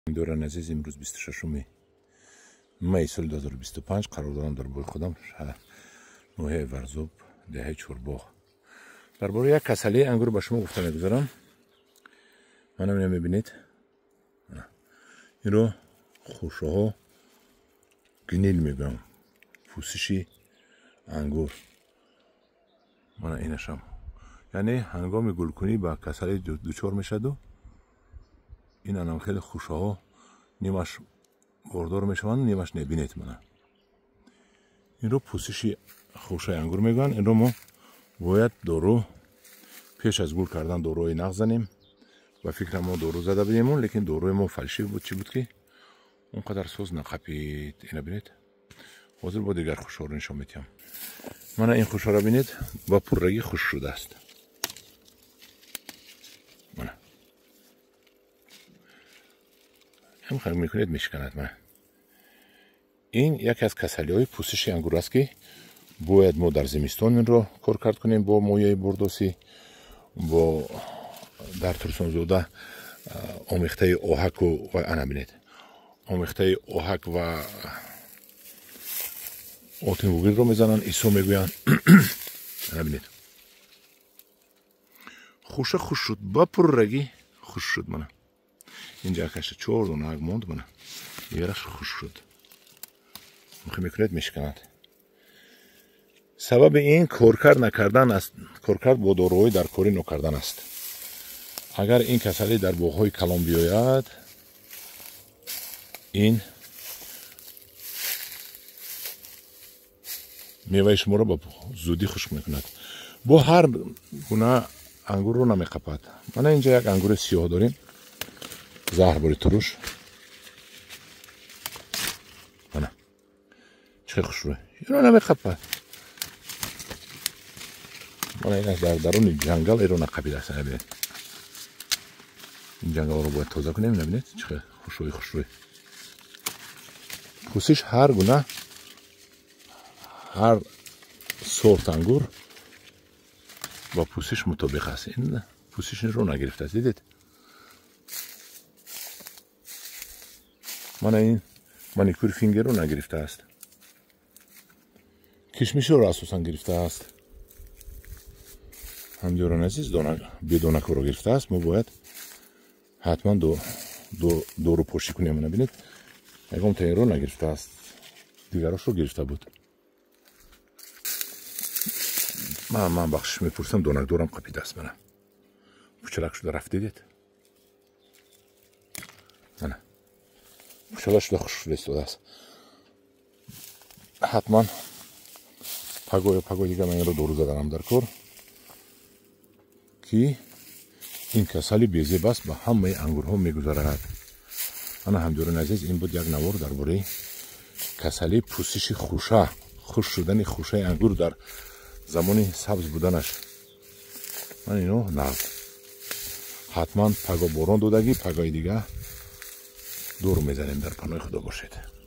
دوران عزیز، امروز 26 می سال 2025 قرار دارم در بوی خودم شهر نوحه ورزوب دهه چورباغ درباره یک کسله انگور به شما گفته میگذارم. منم میبینید این رو خوشه ها گنیل میگم، پوسشی انگور. من اینشم یعنی هنگام گلکنی با کسله دوچار میشد و این انم خیلی خوشه ها نیمش باردار میشوند، نیمش نبینید. من این رو پوسشی خوشه انگور میگن. این رو ما باید دورو پیش از گل کردن دوروی نغزنیم و فکر ما دورو زده بودیم، لیکن دوروی ما فلشی بود. چی بود که اونقدر سوز نقپید. اینو بینید. حاضر با دیگر خوشه رو نشان میتیم. من این خوشه رو بینید با پررگی خوش شده است. من هم خیلی میکنید میشکند. من این یکی از کسلی های پوسش انگور است که باید ما در زمستان این رو کار کرد کنیم با مویه بردوسی، با در ترسون زوده آمیخته آهک و انا بینید آمیخته آهک و آتین وگیر رو میزنن، ایسو میگوین. انا بینید خوشه خوش شد، با پررگی خوش شد. من اینجا کشه 4 دونه اگ موند. من یرش خوش شد. مخی میکنید میشکند. سبب این کارکرد نکردن است. کارکرد با دوروی در کاری نکردن است. اگر این کسلی در باغ‌های کلان بیاید، این میوه شما را با زودی خشک میکند. با هر گونه انگور رو نمیقپد. من اینجا یک انگور سیاه داریم، زهرباری تروش. من چه خوشروه این رو نمیقپد. من این در درون جنگل این رو نقپیده است. نبینید این جنگل رو باید تازه کنیم. نبینید چه خوشروی. پوسش هر گونه، هر سورت انگور با پوسش مطابق است. این پوسش رو نگرفته است. دیدید من این مانیکور فینگر رو نگرفته است. کشمش رو اساسا گرفته است. همدیوران عزیز بدونک رو گرفته است. ما باید حتما دو رو پشتی کنیم. نبینید یکم تا این رو نگرفته است، دیگراش رو گرفته بود. من بخشش میپرسم دونک دورم قپیده است. من پوچلک شده رفت. دیدید نه پوچلک شده خوش رسیده است. حتما پگوی دیگه من این رو دورو زدنم در کار که این کسلی بیزی بس به همه انگورها میگذارد. انا همدوران عزیز، این بود یک نوار درباره کسلی پوسش خوشه، خوش شدن خوشه انگور در زمان سبز بودنش. من اینو نقد حتما پگا باران دودگی پگای دیگه دور میزنیم. در پناه خدا باشید.